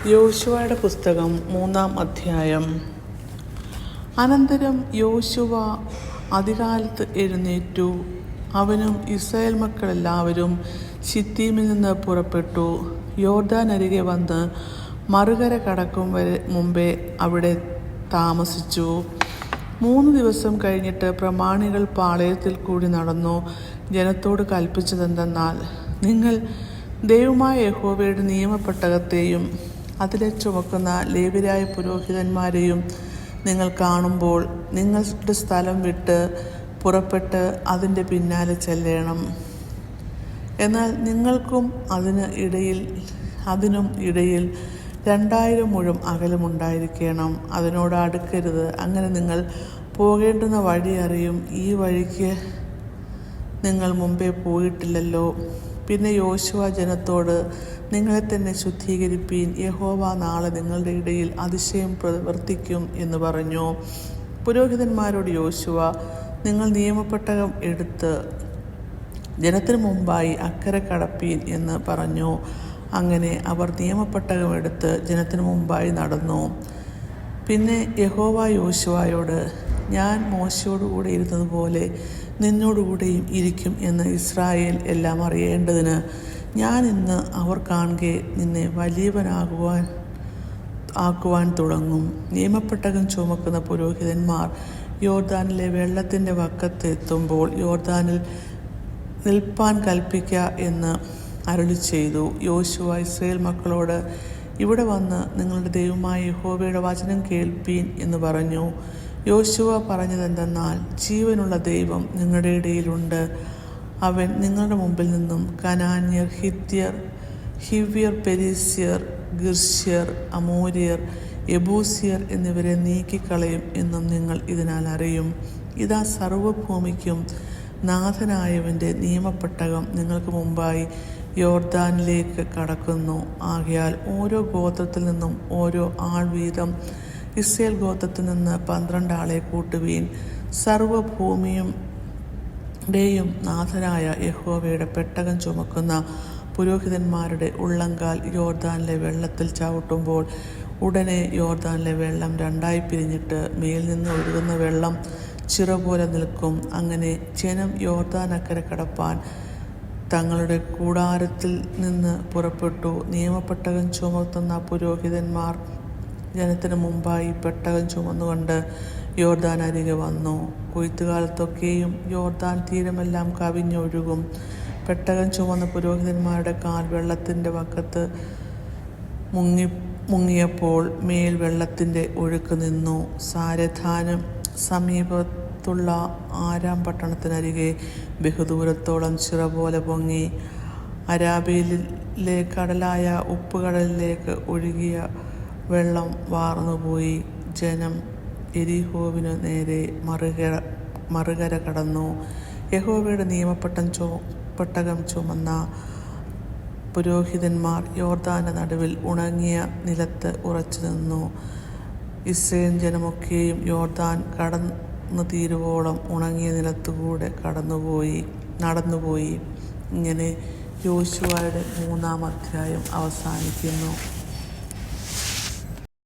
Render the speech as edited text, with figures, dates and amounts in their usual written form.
യോശുവയുടെ പുസ്തകം 3-ാം അധ്യായം. അനന്തരം യോശുവ അതികാലത്ത് എഴുന്നേറ്റു. അവനും ഇസ്രായേൽ മക്കളെല്ലാവരും ശിത്തീമിൽ നിന്ന് പുറപ്പെട്ടു. യോർദാൻ അരികെ വന്ന് മറുകര കടക്കും മുമ്പേ അവിടെ താമസിച്ചു. 3 ദിവസം കഴിഞ്ഞിട്ട് പ്രമാണികൾ പാളയത്തിൽ കൂടി നടന്നു ജനത്തോട് കൽപ്പിച്ചതെന്തെന്നാൽ, നിങ്ങൾ ദൈവമായ യഹോവയുടെ നിയമപ്പെട്ടകത്തെയും അതിലെ ചുമക്കുന്ന ലേവ്യരായ പുരോഹിതന്മാരെയും നിങ്ങൾ കാണുമ്പോൾ നിങ്ങളുടെ സ്ഥലം വിട്ട് പുറപ്പെട്ട് അതിൻ്റെ പിന്നാലെ ചെല്ലണം. എന്നാൽ നിങ്ങൾക്കും അതിനും ഇടയിൽ 2000 മുഴം അകലമുണ്ടായിരിക്കണം. അതിനോട് അടുക്കരുത്. അങ്ങനെ നിങ്ങൾ പോകേണ്ടുന്ന വഴി അറിയും. ഈ വഴിക്ക് നിങ്ങൾ മുമ്പേ പോയിട്ടില്ലല്ലോ. പിന്നെ യോശുവ ജനത്തോട്, നിങ്ങളെ തന്നെ ശുദ്ധീകരിപ്പീൻ, യഹോവ നാളെ നിങ്ങളുടെ ഇടയിൽ അതിശയം പ്രവർത്തിക്കും എന്ന് പറഞ്ഞു. പുരോഹിതന്മാരോട് യോശുവ, നിങ്ങൾ നിയമപ്പെട്ടകം എടുത്ത് ജനത്തിനു മുമ്പായി അക്കരെ കടപ്പീൻ എന്ന് പറഞ്ഞു. അങ്ങനെ അവർ നിയമപ്പെട്ടകം എടുത്ത് ജനത്തിനു മുമ്പായി നടന്നു. പിന്നെ യഹോവ യോശുവയോട്, ഞാൻ മോശയോടുകൂടെ ഇരുന്നതുപോലെ നിന്നോടുകൂടെയും ഇരിക്കും എന്ന് ഇസ്രായേൽ എല്ലാം അറിയേണ്ടതിന് ഞാൻ ഇന്ന് അവർ കാണുകെ നിന്നെ വലിയവനാക്കുവാൻ തുടങ്ങും. നിയമപ്പെട്ടകം ചുമക്കുന്ന പുരോഹിതന്മാർ യോർദാനിലെ വെള്ളത്തിൻ്റെ വക്കത്ത് എത്തുമ്പോൾ യോർദാനിൽ നിൽപ്പാൻ കൽപ്പിക്ക എന്ന് അരുളി ചെയ്തു. യോശുവ ഇസ്രായേൽ മക്കളോട്, ഇവിടെ വന്ന് നിങ്ങളുടെ ദൈവമായ യഹോവയുടെ വചനം കേൾപ്പീൻ എന്ന് പറഞ്ഞു. യോശുവ പറഞ്ഞതെന്തെന്നാൽ, ജീവനുള്ള ദൈവം നിങ്ങളുടെ ഇടയിലുണ്ട്. അവൻ നിങ്ങളുടെ മുമ്പിൽ നിന്നും കനാന്യർ, ഹിത്യർ, ഹിവ്യർ, പെരിസ്യർ, ഗിർശ്യർ, അമോര്യർ, യെബൂസ്യർ എന്നിവരെ നീക്കിക്കളയും എന്നും നിങ്ങൾ ഇതിനാൽ അറിയും. ഇതാ സർവ്വഭൂമിക്കും നാഥനായവൻ്റെ നിയമപ്പെട്ടകം നിങ്ങൾക്ക് മുമ്പായി യോർദാനിലേക്ക് കടക്കുന്നു. ആകയാൽ ഓരോ ഗോത്രത്തിൽ നിന്നും ഓരോ ആൾ വീതം ഇസ്രായേൽ ഗോത്രത്തിൽ നിന്ന് 12 ആളെ കൂട്ടുവീൻ. സർവ്വഭൂമിയുടെയും നാഥനായ യഹോവയുടെ പെട്ടകം ചുമക്കുന്ന പുരോഹിതന്മാരുടെ ഉള്ളങ്കാൽ യോർദാനിലെ വെള്ളത്തിൽ ചവിട്ടുമ്പോൾ ഉടനെ യോർദാനിലെ വെള്ളം 2 പിരിഞ്ഞിട്ട് മേൽ നിന്ന് ഒഴുകുന്ന വെള്ളം ചിറ പോലെ നിൽക്കും. അങ്ങനെ ജനം യോർദാൻ അക്കരെ കടപ്പാൻ തങ്ങളുടെ കൂടാരത്തിൽ നിന്ന് പുറപ്പെട്ടു. നിയമപ്പെട്ടകം ചുമത്തുന്ന പുരോഹിതന്മാർ ജനത്തിന് മുമ്പായി പെട്ടകം ചുമന്നുകൊണ്ട് യോർദാൻ അരികെ വന്നു. കൊയ്ത്തുകാലത്തൊക്കെയും യോർദാൻ തീരമെല്ലാം കവിഞ്ഞൊഴുകും. പെട്ടകം ചുമന്ന പുരോഹിതന്മാരുടെ കാൽ വെള്ളത്തിൻ്റെ വക്കത്ത് മുങ്ങിയപ്പോൾ മേൽ വെള്ളത്തിൻ്റെ ഒഴുക്ക് നിന്നു. സാരെഥാനും സമീപത്തുള്ള ആരാം പട്ടണത്തിനരികെ ബഹുദൂരത്തോളം ചിറ പോലെ പൊങ്ങി. അരാബയിലെ കടലായ ഉപ്പുകടലിലേക്ക് ഒഴുകിയ വെള്ളം വാർന്നുപോയി. ജനം എരിഹോവിനു നേരെ മറുകര കടന്നു. യഹോവയുടെ നിയമപ്പെട്ടകം ചുമന്ന പുരോഹിതന്മാർ യോർദാന്റെ നടുവിൽ ഉണങ്ങിയ നിലത്ത് ഉറച്ചു നിന്നു. ഇസ്രായേൽ ജനമൊക്കെയും യോർദാൻ കടന്നു തീരുവോളം ഉണങ്ങിയ നിലത്തുകൂടെ നടന്നുപോയി. ഇങ്ങനെ യോശുവയുടെ 3-ാം അധ്യായം അവസാനിക്കുന്നു.